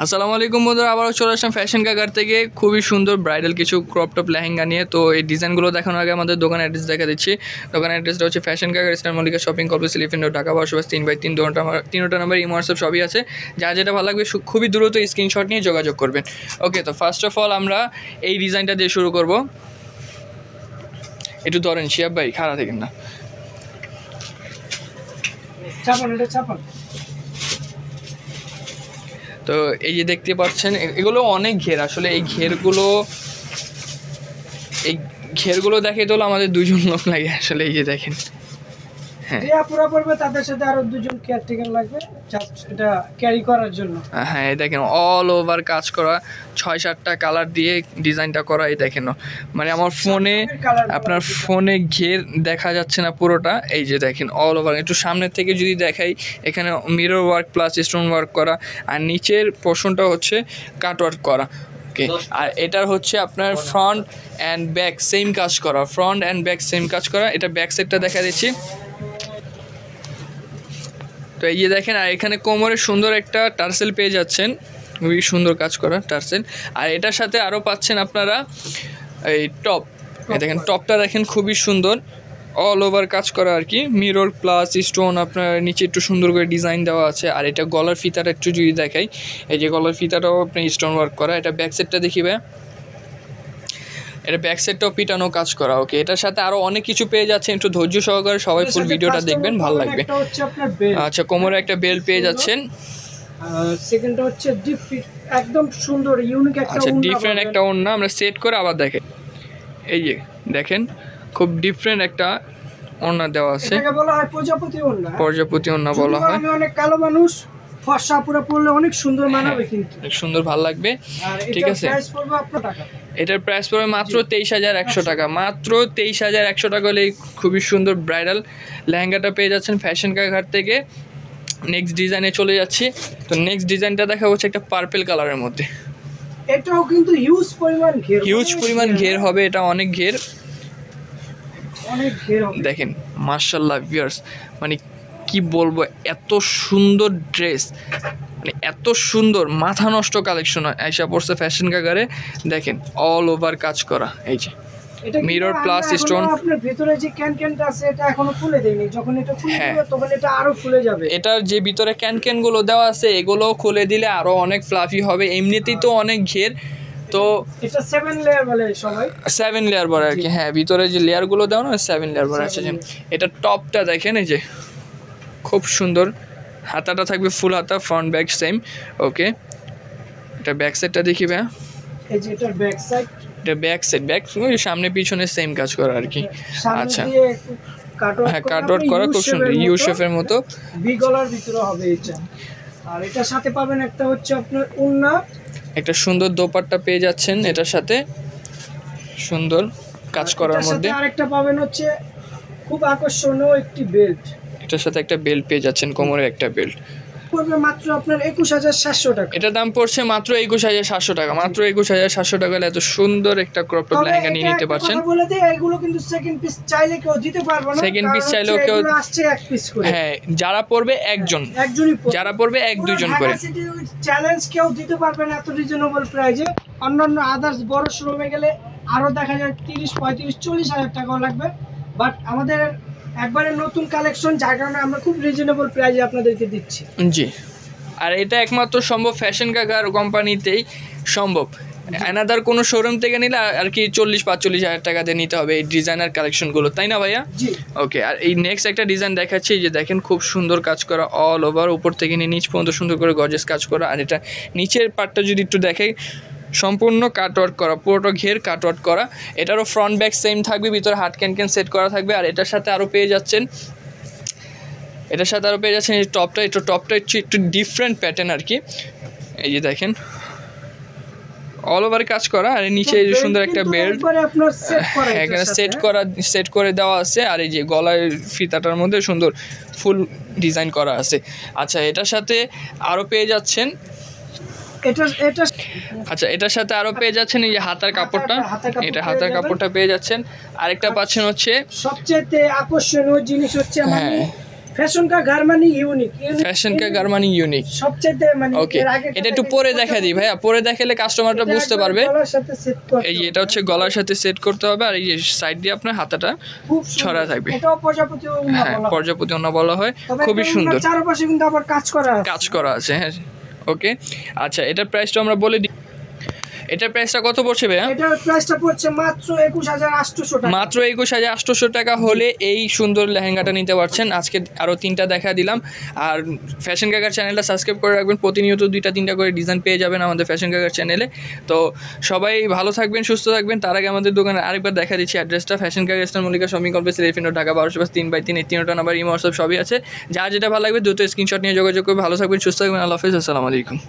আসসালামু আলাইকুম বন্ধুরা, আবারও চলে আসলাম ফ্যাশন কাকার থেকে খুবই সুন্দর ব্রাইডাল কিছু ক্রপ টপ লেহেঙ্গা নিয়ে। তো এই ডিজাইনগুলো দেখানোর আগে আমাদের দোকান অ্যাড্রেস দেখা দিচ্ছি। দোকান অ্যাড্রেসটা হচ্ছে ফ্যাশন কাকার, eastern Mallika shopping complex, elephant road, Dhaka 12/3/3 তিনটা নাম্বার ইমো হোয়াটসঅ্যাপ সবই আছে। যা যেটা ভালো লাগবে খুবই দ্রুত স্ক্রিনশট নিয়ে যোগাযোগ করবেন। ওকে, তো ফার্স্ট অফ অল আমরা এই ডিজাইনটা দিয়ে শুরু করব। একটু ধরেন শিয়াব ভাই, খাড়া থেকে না তো এই যে দেখতে পাচ্ছেন এগুলো অনেক ঘের, আসলে এই ঘেরগুলো দেখে তো আমাদের দুজন লোক লাগে আসলে। এই যে দেখেন, হ্যাঁ পুরো পড়বে, তাদের সাথে আরো দুজন কেয়ারটেকার লাগবে জাস্ট এটা ক্যারি করার জন্য। হ্যাঁ এই দেখেন অল ওভার কাজ করা, 6-7টা কালার দিয়ে ডিজাইনটা করা। এই দেখেন, মানে আমার ফোনে, আপনার ফোনে ঘের দেখা যাচ্ছে না পুরোটা। এই যে দেখেন অল ওভার, একটু সামনের থেকে যদি দেখাই, এখানে mirror work plus stone work করা, আর নিচের পোর্শনটা হচ্ছে কাট ওয়ার্ক করা। ওকে, আর এটার হচ্ছে আপনার ফ্রন্ট অ্যান্ড ব্যাক সেম কাজ করা, ফ্রন্ট অ্যান্ড ব্যাক সেম কাজ করা। এটা ব্যাক সাইডটা দেখা দিচ্ছি। তো এই যে দেখেন, আর এখানে কোমরে সুন্দর একটা টার্সেল পেয়ে যাচ্ছেন, খুবই সুন্দর কাজ করা টার্সেল। আর এটার সাথে আরও পাচ্ছেন আপনারা এই টপ। এই দেখেন টপটা দেখেন খুবই সুন্দর, অল ওভার কাজ করা আর কি, মিরর প্লাস স্টোন। আপনার নিচে একটু সুন্দর করে ডিজাইন দেওয়া আছে। আর এটা গলার ফিতাটা একটু যদি দেখাই, এই যে গলার ফিতাটাও আপনি স্টোন ওয়ার্ক করা। এটা ব্যাক সাইডটা দেখিবে, এটা ব্যাক সাইডটাও পিটানো কাজ করা। ওকে, এটার সাথে আরো অনেক কিছু পেয়ে যাচ্ছে, একটু ধৈর্য সহকারে সবাই ফুল ভিডিওটা দেখবেন, ভালো লাগবে। আচ্ছা, কোমরে একটা বেল্ট পেয়ে যাচ্ছেন। সেকেন্ডটা হচ্ছে একদম সুন্দর ইউনিক একটা ওড়না। আচ্ছা, ডিফারেন্ট একটা ওড়না আমরা সেট করে আবার দেখেন। এই যে দেখেন খুব ডিফারেন্ট একটা ওড়না দেওয়া আছে, এটাকে বলা হয় প্রজাপতি ওড়না। প্রজাপতি ওড়না বলা হয়। আমি অনেক কালো মানুষ, ফর্সা পুরো পরলে অনেক সুন্দর মানাবে, কিন্তু অনেক সুন্দর, ভালো লাগবে। ঠিক আছে, প্রাইস পড়বে আপনার টাকা। এটার প্রাইস পড়বে মাত্র 23,100 টাকা। মাত্র 23,100 টাকা হলে খুবই সুন্দর ব্রাইডাল লেহেঙ্গাটা পেয়ে যাচ্ছেন ফ্যাশন কাকার থেকে। নেক্সট ডিজাইনে চলে যাচ্ছি। তো নেক্সট ডিজাইনটা দেখা হচ্ছে একটা পার্পল কালারের মধ্যে। এটাও কিন্তু হিউজ পরিমাণ ঘের হবে, এটা অনেক ঘের হবে। দেখেন মাশাআল্লাহ ভিউয়ার্স, মানে কি বলবো, এত সুন্দর ড্রেস, মানে এত সুন্দর মাথা নষ্ট কালেকশন আইসা পড়ছে ফ্যাশন কাকারে। দেখেন অল ওভার কাজ করা, এই যে মিরর প্লাস স্টোন। আপনার ভিতরে যে ক্যানক্যানটা আছে এটা এখনো খুলে দেয়নি, যখন এটা খুলে দিবে তখন এটা আরো ফুলে যাবে। এটার যে ভিতরে ক্যানক্যান গুলো দেওয়া আছে এগুলো খুলে দিলে আরো অনেক ফ্লাফি হবে। এমনিতেই তো অনেক ঘের, তো এটা 7 লেয়ার বলে সবাই, 7 লেয়ার বলে আর কি। হ্যাঁ, ভিতরে যে লেয়ার গুলো দেওয়া না 7 লেয়ার বলে আছে। এটা টপটা দেখেন, এই যে খুব সুন্দর, হাতাটা থাকবে ফুল হাতা, ফ্রন্ট ব্যাক সেম। ওকে, এটা ব্যাক সাইডটা দেখি ভাই। এই যে এটার ব্যাক সাইড, এটা ব্যাক সাইড, ব্যাক সামনে পিছনে সেম কাজ করা আর কি। আচ্ছা, হ্যাঁ কাটওয়ার্ক করা খুব সুন্দর, ইউ শেপের মতো, ভি গলার ভিতরে হবে এটা। আর এটার সাথে পাবেন একটা হচ্ছে আপনার ওড়না, একটা সুন্দর দোপাট্টা পেয়ে যাচ্ছেন এটার সাথে, সুন্দর কাজ করার মধ্যে। আরেকটা পাবেন হচ্ছে খুব আকর্ষণীয় একটি বেল্ট, এটার সাথে একটা বেল্ট পেয়ে যাচ্ছেন, কোমরে একটা বেল্ট। পড়বে মাত্র আপনার 21,700 টাকা। এটার দাম পড়ছে মাত্র 21,700 টাকা। মাত্র 21,700 টাকা এত সুন্দর একটা ক্রপ টপ লেহেঙ্গা নিয়ে নিতে পারছেন। বলে দেই, এগুলো কিন্তু সেকেন্ড পিস চাইলে কেউ দিতে পারবে না। সেকেন্ড পিস চাইলেও কেউ আসছে এক পিস করে। হ্যাঁ, যারা পড়বে একজনই, যারা পড়বে 1-2 জন করে। চ্যালেঞ্জ কেউ দিতে পারবে না এত রিজনেবল প্রাইসে। অন্যান্য আদার্স বড় শোরুমে গেলে আরো দেখা যায় 30, 35, 40 হাজার টাকাও লাগবে, বাট আমাদের একবারে নতুন কালেকশন, যার কারণে আমরা খুব রিজনেবল প্রাইসে আপনাদেরকে দিচ্ছি। জি, আর এটা একমাত্র সম্ভব ফ্যাশন কাকার কোম্পানিতেই সম্ভব। অ্যানাদার কোনো শোরুম থেকে নিলে আর কি 40-45 হাজার টাকা দিয়ে নিতে হবে এই ডিজাইনার কালেকশনগুলো, তাই না ভাইয়া? ওকে, আর এই নেক্সট একটা ডিজাইন দেখাচ্ছি, যে দেখেন খুব সুন্দর কাজ করা, অল ওভার উপর থেকে নিয়ে নিচ পর্যন্ত সুন্দর করে গর্জিয়াস কাজ করা। আর এটা নিচের পার্টটা যদি একটু দেখাই, সম্পূর্ণ কাটওয়ার্ক করা, পুরোটা ঘের কাটওয়ার্ক করা। এটারও ফ্রন্ট ব্যাক সেম থাকবে, ভিতরে হাত ক্যান সেট করা থাকবে। আর এটার সাথে আরও পেয়ে যাচ্ছেন এই টপটা। টপটা হচ্ছে একটু ডিফারেন্ট প্যাটার্ন আর কি। এই যে দেখেন অল ওভার কাজ করা, আর নিচে সুন্দর একটা বেল্ট এখানে সেট করে দেওয়া আছে। আর এই যে গলার ফিতাটার মধ্যে সুন্দর ফুল ডিজাইন করা আছে। আচ্ছা, এটার সাথে আরও পেয়ে যাচ্ছেন এটার সাথে আরো পেয়ে যাচ্ছেন এই যে হাতার কাপড়টা, এটা হাতার কাপড়টা পেয়ে যাচ্ছেন। আরেকটা পাচ্ছেন হচ্ছে সবচেয়ে আকর্ষণীয় জিনিস হচ্ছে ফ্যাশন কা ঘর মানে ইউনিক ফ্যাশন কা ঘর মানে ইউনিক সবচেয়ে মানে ওকে এটা একটু পরে দেখা দিই ভাইয়া, পরে দেখালে কাস্টমারটা বুঝতে পারবে। গলার সাথে সেট করতে এই যে এটা হচ্ছে গলার সাথে সেট করতে হবে, আর এই যে সাইড দিয়ে আপনার হাতাটা খুব ছড়া থাকবে। এটাও প্রজাপতি ওড়না হ্যাঁ বলা হয়। প্রজাপতি ওড়না বলা হয়, তবে খুবই এটা সুন্দর ওড়নার চারপাশে কিন্তু আবার কাজ করা আছে। কাজ করা আছে। হ্যাঁ ওকে আচ্ছা, এটার প্রাইসটা আমরা বলে দিই। এটার প্রাইসটা কত পড়ছে ভাইয়া? এটার প্রাইসটা পড়ছে মাত্র 21800 টাকা। মাত্র 21800 টাকা হলে এই সুন্দর লেহেঙ্গাটা নিতে পারছেন। আজকে আরও 3টা দেখা দিলাম। আর ফ্যাশন কাকার চ্যানেলটা সাবস্ক্রাইব করে রাখবেন, প্রতিনিয়ত 2টা-3টা করে ডিজাইন পেয়ে যাবেন আমাদের ফ্যাশন কাকার চ্যানেলে। তো সবাই ভালো থাকবেন, সুস্থ থাকবেন। তার আগে আমাদের দোকানে আরেকবার দেখা দিচ্ছি অ্যাড্রেসটা, ফ্যাশন কাকার star Mallika shopping complex, elephant road, Dhaka 12/3/3। এই 3টা নাম্বার ইমো হোয়াটসঅ্যাপ সবই আছে। যার যেটা ভালো লাগবে দ্রুত স্ক্রিনশট নিয়ে যোগাযোগ করবে। ভালো থাকবেন, সুস্থ থাকবেন। আল্লাহ হাফেজ, আসসালামু আলাইকুম।